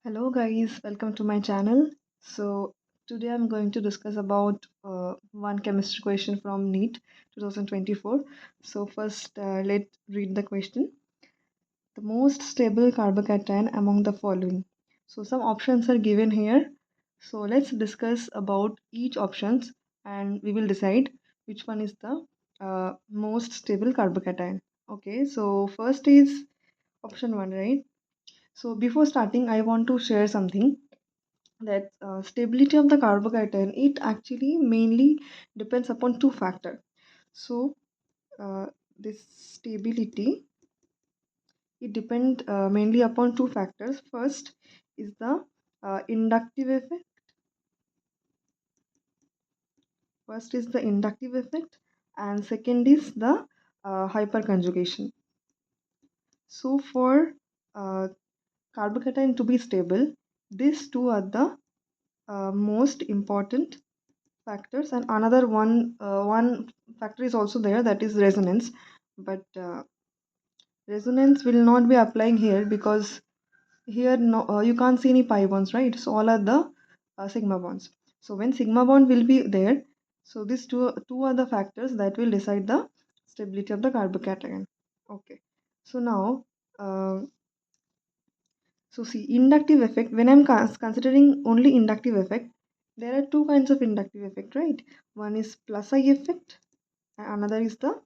Hello guys, welcome to my channel. So today I'm going to discuss about one chemistry question from NEET 2024. So first let's read the question. The most stable carbocation among the following. So some options are given here. So let's discuss about each options and we will decide which one is the most stable carbocation. Okay, so first is option 1, right? So before starting, I want to share something that stability of the carbocation, it actually mainly depends upon two factors. So this stability, it depends mainly upon two factors. First is the inductive effect. First is the inductive effect, and second is the hyperconjugation. So for uh, carbocation to be stable, these two are the most important factors, and another one factor is also there, that is resonance. But resonance will not be applying here because here no, you can't see any pi bonds, right? So all are the sigma bonds. So when sigma bond will be there, so these two are the factors that will decide the stability of the carbocation. Okay, so now so see, inductive effect, when I'm considering only inductive effect, there are two kinds of inductive effect, right? One is plus I effect and another is the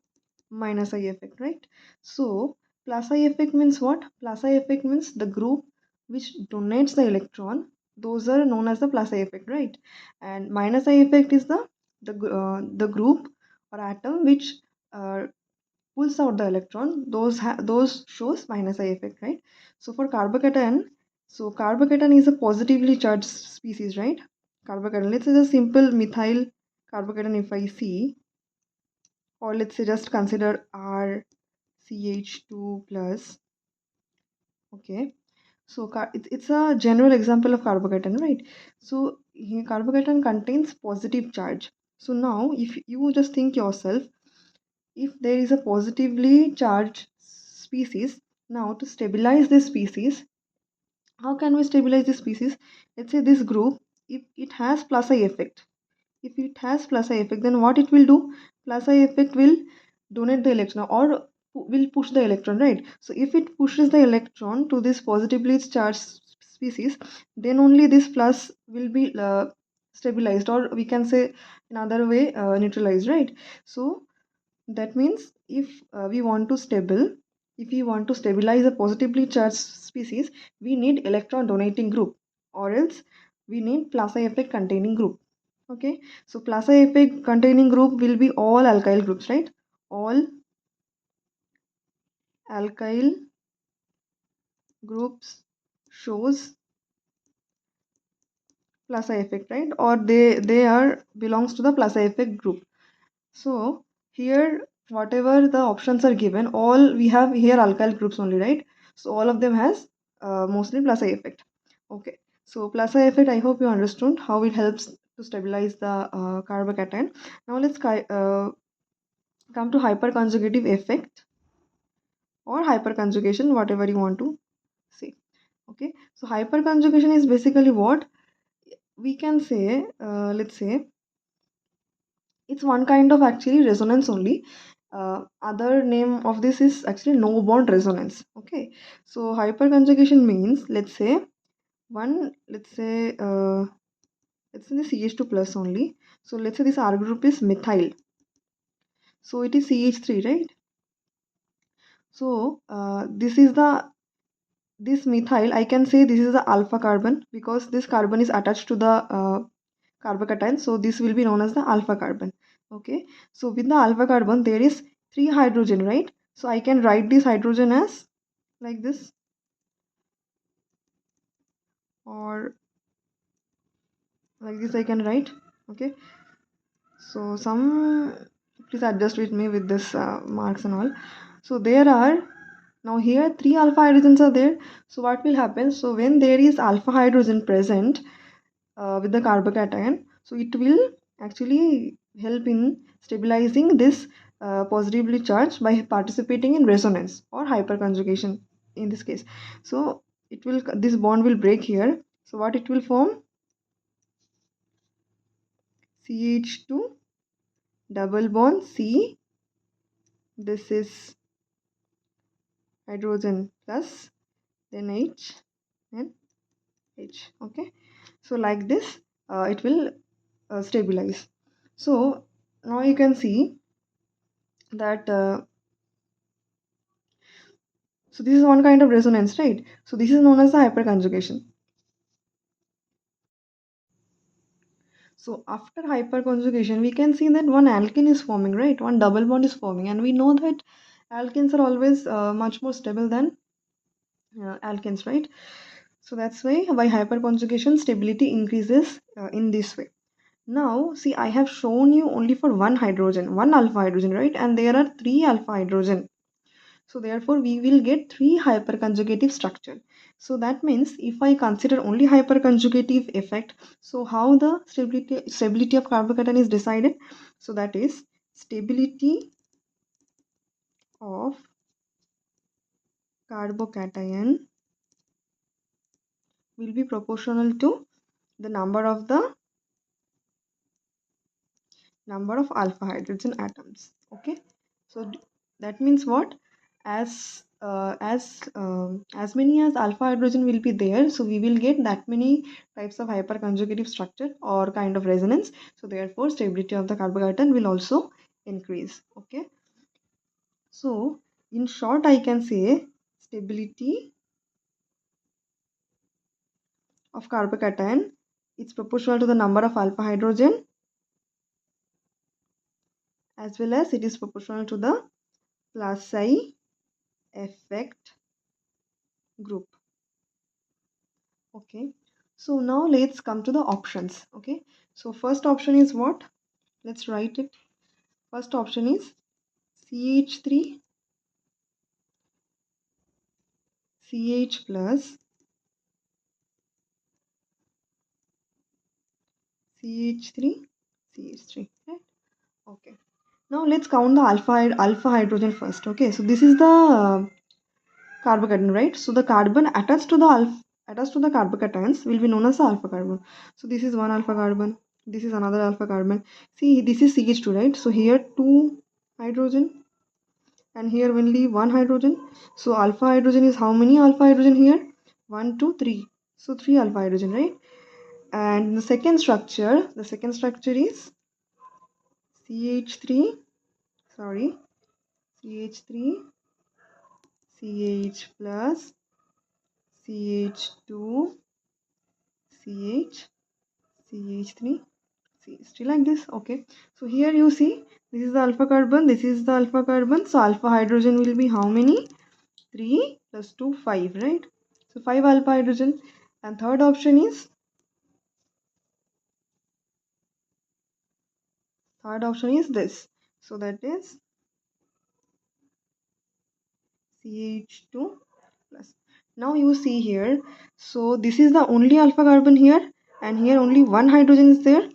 minus I effect, right? So plus I effect means what? Plus I effect means the group which donates the electron, those are known as the plus I effect, right? And minus I effect is the group or atom which uh, pulls out the electron, those shows minus I effect, right? So for carbocation, so carbocation is a positively charged species, right? Carbocation, let's say the simple methyl carbocation, if I see, or let's say just consider RCH2 plus. Okay, so it's a general example of carbocation, right? So here carbocation contains positive charge. So now if you just think yourself, if there is a positively charged species, now to stabilize this species, how can we stabilize this species? Let's say this group, if it has plus I effect, if it has plus I effect, then what it will do? Plus I effect will donate the electron or will push the electron, right? So if it pushes the electron to this positively charged species, then only this plus will be stabilized, or we can say another way, neutralized, right? So that means if we want to stabilize a positively charged species, we need electron donating group, or else we need plus I effect containing group. Okay, so plus I effect containing group will be all alkyl groups, right? All alkyl groups shows plus I effect, right? Or they are belongs to the plus I effect group. So here whatever the options are given, all we have here alkyl groups only, right? So all of them has mostly plus I effect. Okay, so plus I effect, I hope you understood how it helps to stabilize the carbocation. Now let's come to hyperconjugative effect or hyperconjugation, whatever you want to say. Okay, so hyperconjugation is basically what we can say, let's say it's one kind of actually resonance only. Other name of this is actually no bond resonance. Okay, so hyperconjugation means, let's say let's say the CH2 plus only. So let's say this R group is methyl, so it is CH3, right? So this methyl, I can say this is the alpha carbon because this carbon is attached to the carbocation, so this will be known as the alpha carbon. Okay, so with the alpha carbon there is 3 hydrogen, right? So I can write this hydrogen as like this, or like this I can write. Okay, so please adjust with me with this marks and all. So there are now here 3 alpha hydrogens are there. So what will happen? So when there is alpha hydrogen present with the carbocation, so it will actually help in stabilizing this positively charged by participating in resonance or hyperconjugation in this case. So this bond will break here. So what it will form? CH2 double bond C. This is hydrogen plus, then H and H. Okay, so like this it will stabilize. So now you can see that so this is one kind of resonance, right? So this is known as the hyperconjugation. So after hyperconjugation, we can see that one alkene is forming, right? One double bond is forming, and we know that alkenes are always much more stable than alkenes, right? So that's why by hyperconjugation, stability increases in this way. Now, see, I have shown you only for one hydrogen, one alpha hydrogen, right? And there are three alpha hydrogen. So therefore, we will get three hyperconjugative structure. So that means if I consider only hyperconjugative effect, so how the stability of carbocation is decided? So that is stability of carbocation will be proportional to the number of alpha hydrogen atoms. Okay, so that means what? As many as alpha hydrogen will be there, so we will get that many types of hyperconjugative structure or kind of resonance. So therefore stability of the carbocation will also increase. Okay, so in short I can say stability of carbocation is proportional to the number of alpha hydrogen, as well as it is proportional to the Plassey effect group. Okay, so now let's come to the options. Okay, so first option is what? Let's write it. First option is CH3 CH plus CH3 CH3, right? Okay, now let's count the alpha hydrogen first. Okay, so this is the carbocation, right? So the carbon attached to the carbocations will be known as the alpha carbon. So this is one alpha carbon, this is another alpha carbon. See, this is CH2, right? So here two hydrogen and here only one hydrogen. So alpha hydrogen is how many alpha hydrogen here? 1 2 3. So 3 alpha hydrogen, right? And the second structure is CH3, sorry, CH3 CH plus CH2 CH CH3 CH3, like this. Okay, so here you see this is the alpha carbon, this is the alpha carbon. So alpha hydrogen will be how many? 3 plus 2 5, right? So 5 alpha hydrogen. And third option is this. So that is CH2 plus. Now you see here, so this is the only alpha carbon here, and here only one hydrogen is there.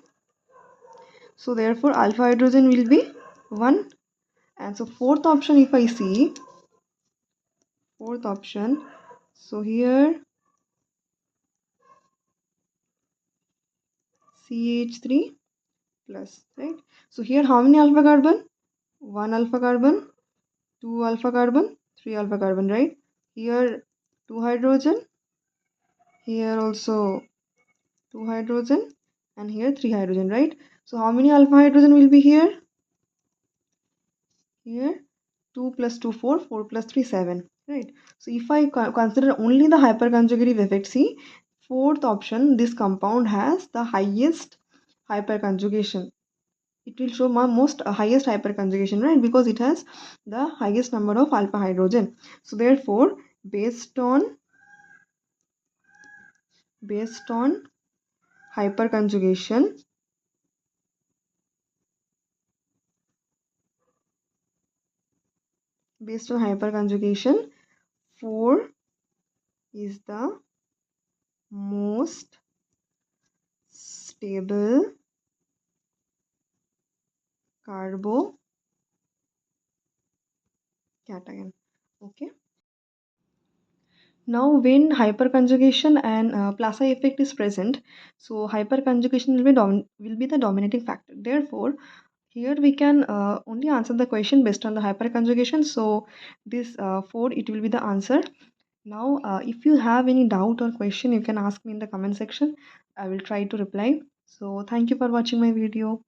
So therefore alpha hydrogen will be 1. And so fourth option, if I see fourth option, so here CH3 plus, right? So here how many alpha carbon? 1 alpha carbon, 2 alpha carbon, 3 alpha carbon, right? Here 2 hydrogen, here also 2 hydrogen, and here 3 hydrogen, right? So how many alpha hydrogen will be here? Here 2 plus 2 4, 4 plus 3 7, right? So if I consider only the hyperconjugative effect, see, fourth option, this compound has the highest hyperconjugation. It will show my highest hyperconjugation, right? Because it has the highest number of alpha hydrogen. So therefore based on hyperconjugation, based on hyperconjugation, 4 is the most stable carbocation. Okay, Now, when hyperconjugation and plaza effect is present, so hyperconjugation will be the dominating factor. Therefore, here we can only answer the question based on the hyperconjugation. So this 4, it will be the answer. Now, if you have any doubt or question, you can ask me in the comment section. I will try to reply. So thank you for watching my video.